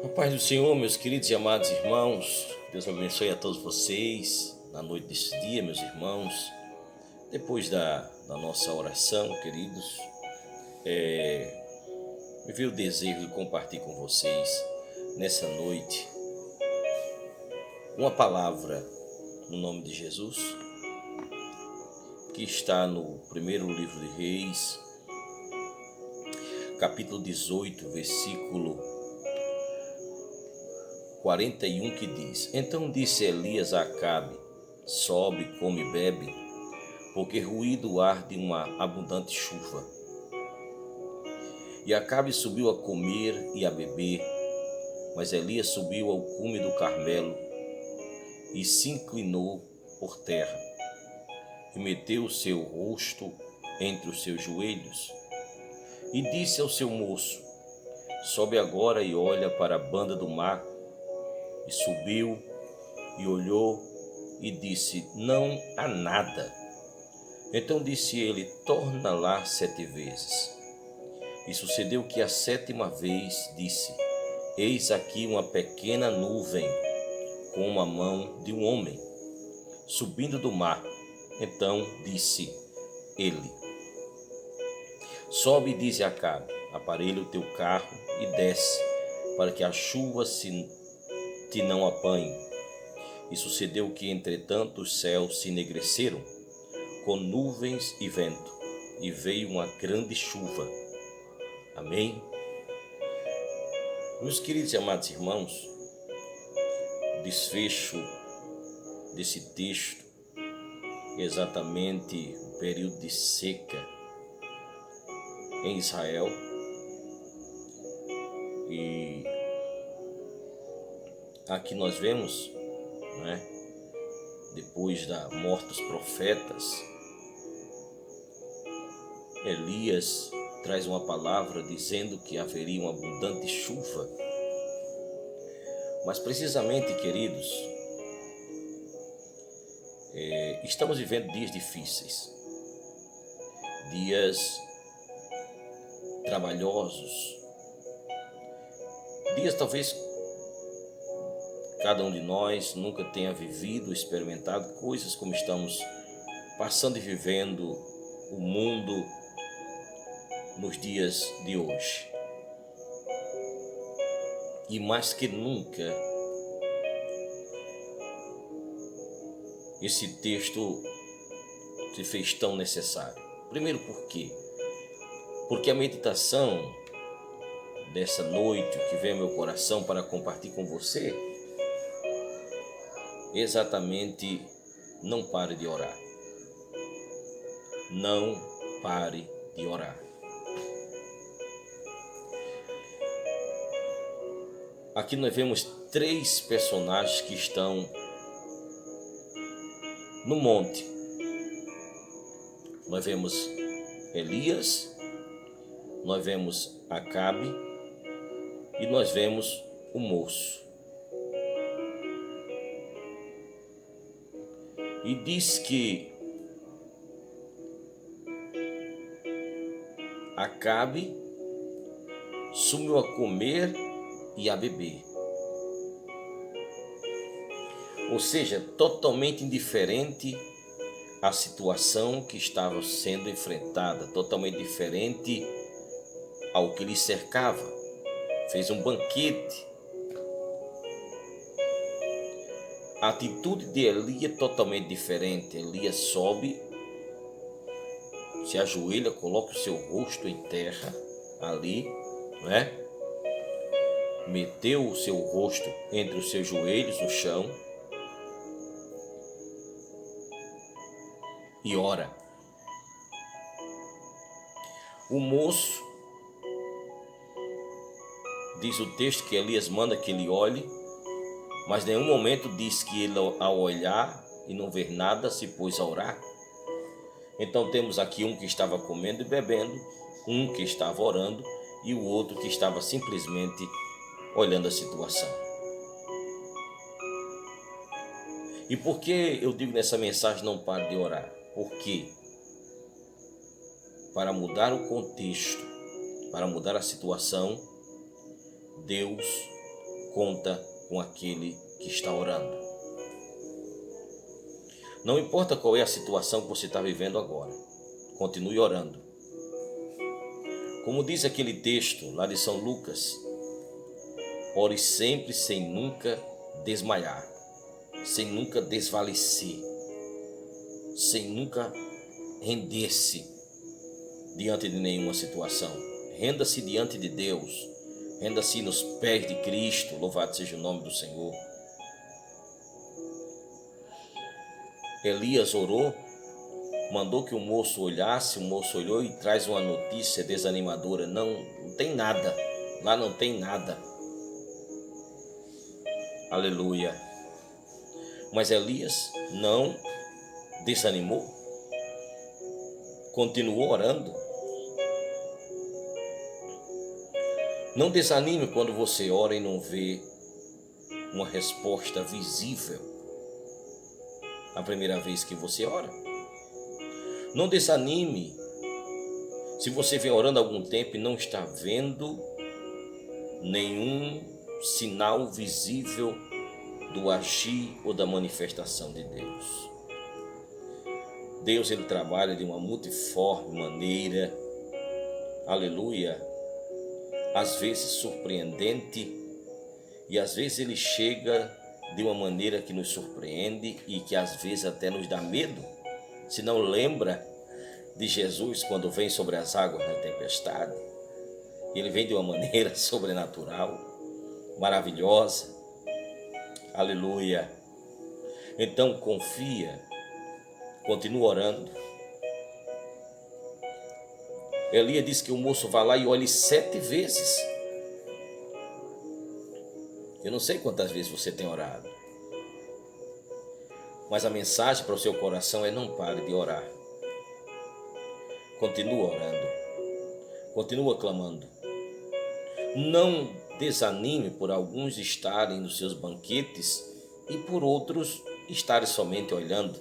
A paz do Senhor, meus queridos e amados irmãos, Deus abençoe a todos vocês na noite deste dia, meus irmãos. Depois da nossa oração, queridos, me veio o desejo de compartilhar com vocês nessa noite uma palavra no nome de Jesus, que está no primeiro livro de Reis, capítulo 18, versículo 41, que diz: Então disse Elias a Acabe: Sobe, come e bebe, porque ruído arde uma abundante chuva. E Acabe subiu a comer e a beber, mas Elias subiu ao cume do Carmelo e se inclinou por terra, e meteu o seu rosto entre os seus joelhos, e disse ao seu moço: Sobe agora e olha para a banda do mar. E subiu e olhou e disse: Não há nada. Então disse ele: Torna lá 7 vezes. E sucedeu que a 7ª vez disse: Eis aqui uma pequena nuvem, como a mão de um homem, subindo do mar. Então disse ele: Sobe, dize a Acabe: Aparelha o teu carro e desce, para que a chuva te não apanhe. E sucedeu que, entretanto, os céus se enegreceram com nuvens e vento, e veio uma grande chuva. Amém? Meus queridos e amados irmãos, o desfecho desse texto é exatamente o período de seca em Israel. E aqui nós vemos, depois da morte dos profetas, Elias traz uma palavra dizendo que haveria uma abundante chuva. Mas precisamente, queridos, estamos vivendo dias difíceis, dias trabalhosos, dias talvez cada um de nós nunca tenha vivido, experimentado coisas como estamos passando e vivendo o mundo nos dias de hoje. E mais que nunca, esse texto se fez tão necessário. Primeiro, por quê? Porque a meditação dessa noite, que vem ao meu coração para compartilhar com você, exatamente: não pare de orar. Não pare de orar. Aqui nós vemos 3 personagens que estão no monte. Nós vemos Elias, nós vemos Acabe e nós vemos o moço. E diz que Acabe sumiu a comer e a beber. Ou seja, totalmente indiferente à situação que estava sendo enfrentada, totalmente diferente ao que lhe cercava. Fez um banquete. A atitude de Elias é totalmente diferente. Elias sobe, se ajoelha, coloca o seu rosto em terra ali, meteu o seu rosto entre os seus joelhos no chão e ora. O moço, diz o texto que Elias manda que ele olhe, mas em nenhum momento diz que ele, ao olhar e não ver nada, se pôs a orar. Então temos aqui um que estava comendo e bebendo, um que estava orando e o outro que estava simplesmente olhando a situação. E por que eu digo nessa mensagem: não pare de orar? Porque para mudar o contexto, para mudar a situação, Deus conta com aquele que está orando. Não importa qual é a situação que você está vivendo agora, continue orando. Como diz aquele texto lá de São Lucas, ore sempre sem nunca desmaiar, sem nunca desfalecer, sem nunca render-se diante de nenhuma situação. Renda-se diante de Deus, renda-se nos pés de Cristo, louvado seja o nome do Senhor. Elias orou, mandou que o moço olhasse, o moço olhou e traz uma notícia desanimadora. Não tem nada, lá não tem nada. Aleluia. Mas Elias não desanimou, continuou orando. Não desanime quando você ora e não vê uma resposta visível a primeira vez que você ora. Não desanime se você vem orando há algum tempo e não está vendo nenhum sinal visível do agir ou da manifestação de Deus. Deus, ele trabalha de uma multiforme maneira, aleluia, às vezes surpreendente, e às vezes ele chega de uma maneira que nos surpreende e que às vezes até nos dá medo. Se não lembra de Jesus quando vem sobre as águas na tempestade, ele vem de uma maneira sobrenatural, maravilhosa, aleluia. Então confia, continua orando. Elias diz que o moço vai lá e olhe 7 vezes. Eu não sei quantas vezes você tem orado, mas a mensagem para o seu coração é: não pare de orar. Continua orando, continua clamando. Não desanime por alguns estarem nos seus banquetes e por outros estarem somente olhando.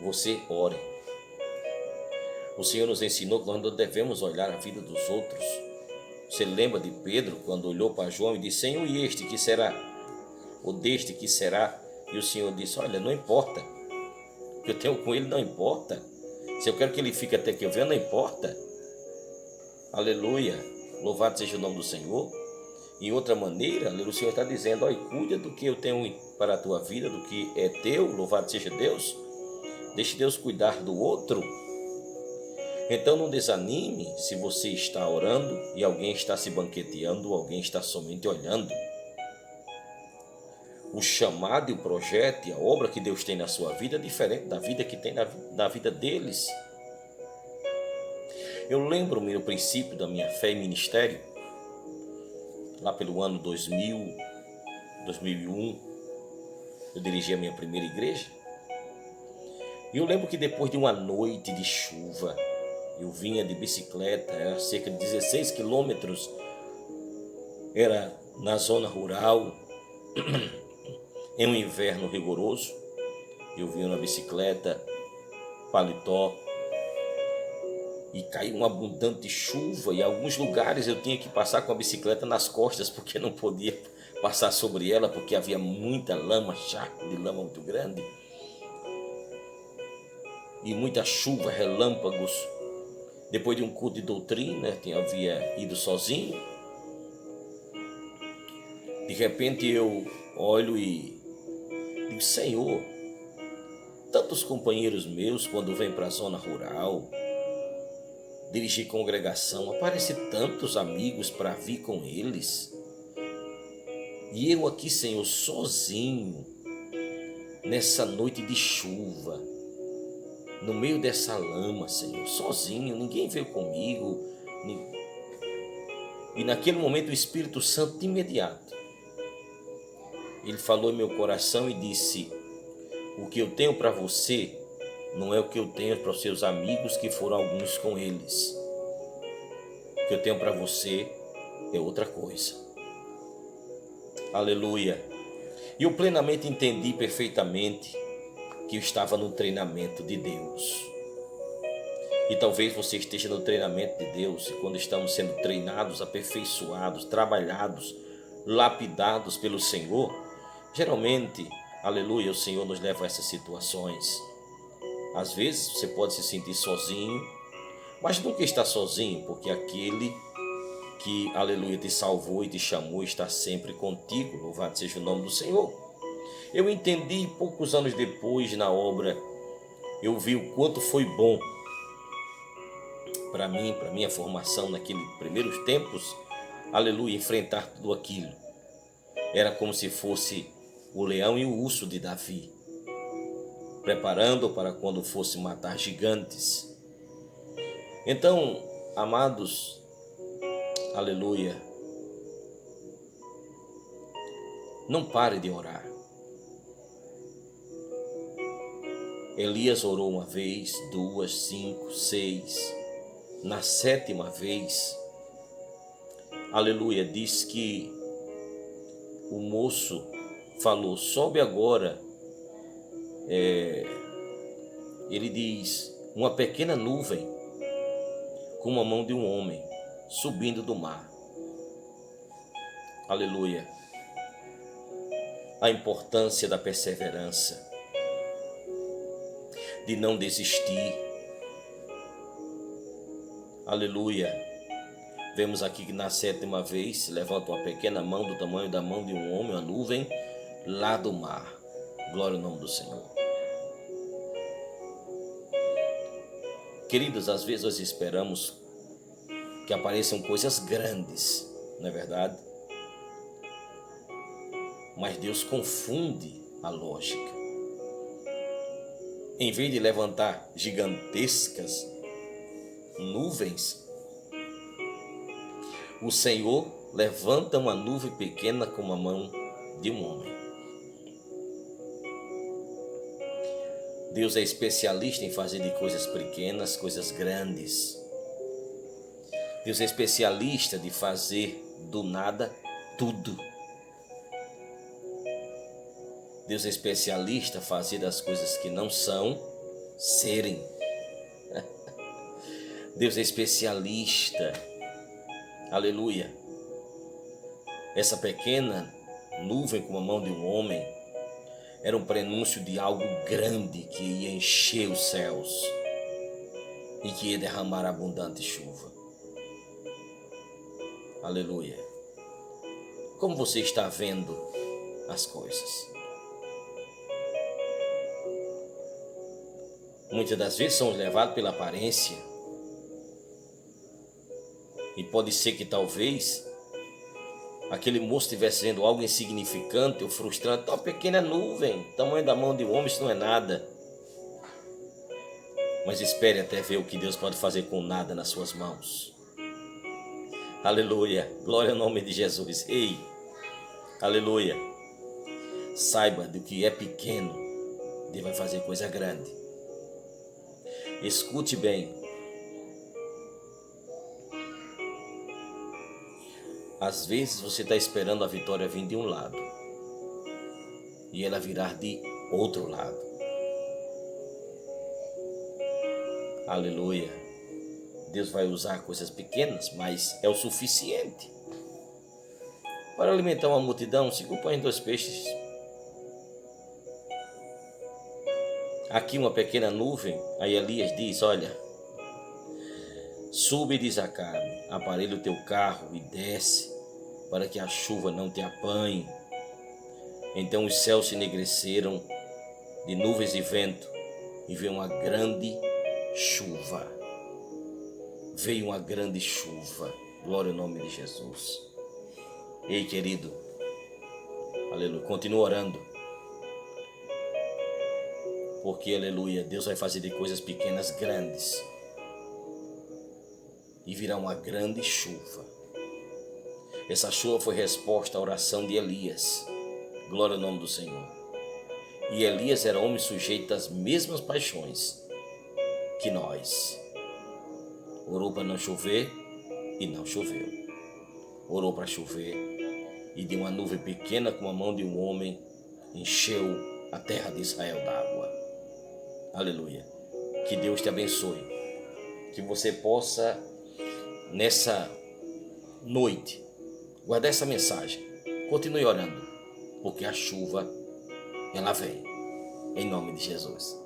Você ore. O Senhor nos ensinou que nós não devemos olhar a vida dos outros. Você lembra de Pedro quando olhou para João e disse: Senhor, e este que será? Ou deste que será? E o Senhor disse: olha, não importa. O que eu tenho com ele não importa. Se eu quero que ele fique até que eu venha, não importa. Aleluia. Louvado seja o nome do Senhor. Em outra maneira, o Senhor está dizendo: olha, cuida do que eu tenho para a tua vida, do que é teu, louvado seja Deus. Deixe Deus cuidar do outro. Então não desanime se você está orando e alguém está se banqueteando ou alguém está somente olhando. O chamado e o projeto e a obra que Deus tem na sua vida é diferente da vida que tem na vida deles. Eu lembro-me no princípio da minha fé e ministério, lá pelo ano 2000, 2001, eu dirigi a minha primeira igreja. E eu lembro que depois de uma noite de chuva, eu vinha de bicicleta, era cerca de 16 quilômetros, era na zona rural, em um inverno rigoroso. Eu vinha na bicicleta, paletó, e caiu uma abundante chuva, e em alguns lugares eu tinha que passar com a bicicleta nas costas, porque não podia passar sobre ela, porque havia muita lama, charco de lama muito grande, e muita chuva, relâmpagos. Depois de um culto de doutrina, havia ido sozinho. De repente eu olho e digo: Senhor, tantos companheiros meus, quando vêm para a zona rural, dirigir congregação, aparecem tantos amigos para vir com eles. E eu aqui, Senhor, sozinho, nessa noite de chuva, no meio dessa lama, Senhor, sozinho, ninguém veio comigo. E naquele momento o Espírito Santo, de imediato, ele falou em meu coração e disse: o que eu tenho para você não é o que eu tenho para os seus amigos, que foram alguns com eles. O que eu tenho para você é outra coisa. Aleluia. E eu plenamente entendi perfeitamente que eu estava no treinamento de Deus. E talvez você esteja no treinamento de Deus, e quando estamos sendo treinados, aperfeiçoados, trabalhados lapidados pelo Senhor, geralmente, aleluia, o Senhor nos leva a essas situações. Às vezes você pode se sentir sozinho, mas nunca está sozinho, porque aquele que, aleluia, te salvou e te chamou está sempre contigo. Louvado seja o nome do Senhor. Eu entendi poucos anos depois na obra, eu vi o quanto foi bom para mim, para minha formação naqueles primeiros tempos, aleluia, enfrentar tudo aquilo. Era como se fosse o leão e o urso de Davi, preparando para quando fosse matar gigantes. Então, amados, aleluia, não pare de orar. Elias orou uma vez, duas, 5, 6. Na 7ª vez, aleluia, diz que o moço falou, sobe agora. Ele diz, uma pequena nuvem com a mão de um homem subindo do mar. Aleluia. A importância da perseverança, de não desistir. Aleluia. Vemos aqui que na 7ª vez se levanta uma pequena mão do tamanho da mão de um homem, uma nuvem lá do mar. Glória ao nome do Senhor. Queridos, às vezes nós esperamos que apareçam coisas grandes, não é verdade? Mas Deus confunde a lógica. Em vez de levantar gigantescas nuvens, o Senhor levanta uma nuvem pequena com a mão de um homem. Deus é especialista em fazer de coisas pequenas coisas grandes. Deus é especialista de fazer do nada tudo. Deus é especialista em fazer das coisas que não são, serem. Deus é especialista. Aleluia. Essa pequena nuvem com a mão de um homem era um prenúncio de algo grande que ia encher os céus e que ia derramar abundante chuva. Aleluia. Como você está vendo as coisas? Muitas das vezes somos levados pela aparência. E pode ser que talvez aquele moço estivesse vendo algo insignificante ou frustrante. Uma pequena nuvem, tamanho da mão de um homem, isso não é nada. Mas espere até ver o que Deus pode fazer com nada nas suas mãos. Aleluia, glória ao nome de Jesus. Ei, aleluia. Saiba do que é pequeno, Deus vai fazer coisa grande. Escute bem. Às vezes você está esperando a vitória vir de um lado e ela virar de outro lado. Aleluia. Deus vai usar coisas pequenas, mas é o suficiente para alimentar uma multidão. 5 pães e 2 peixes. Aqui uma pequena nuvem. Aí Elias diz, olha, sube, diz Acabe, aparelha o teu carro e desce, para que a chuva não te apanhe. Então os céus se enegreceram de nuvens e vento, e veio uma grande chuva. Veio uma grande chuva. Glória ao nome de Jesus. Ei, querido, aleluia, continua orando, porque, aleluia, Deus vai fazer de coisas pequenas grandes, e virá uma grande chuva. Essa chuva foi resposta à oração de Elias. Glória ao nome do Senhor. E Elias era homem sujeito às mesmas paixões que nós. Orou para não chover e não choveu. Orou para chover e de uma nuvem pequena com a mão de um homem encheu a terra de Israel d'água. Aleluia. Que Deus te abençoe. Que você possa, nessa noite, guardar essa mensagem continue orando, porque a chuva, ela vem, em nome de Jesus.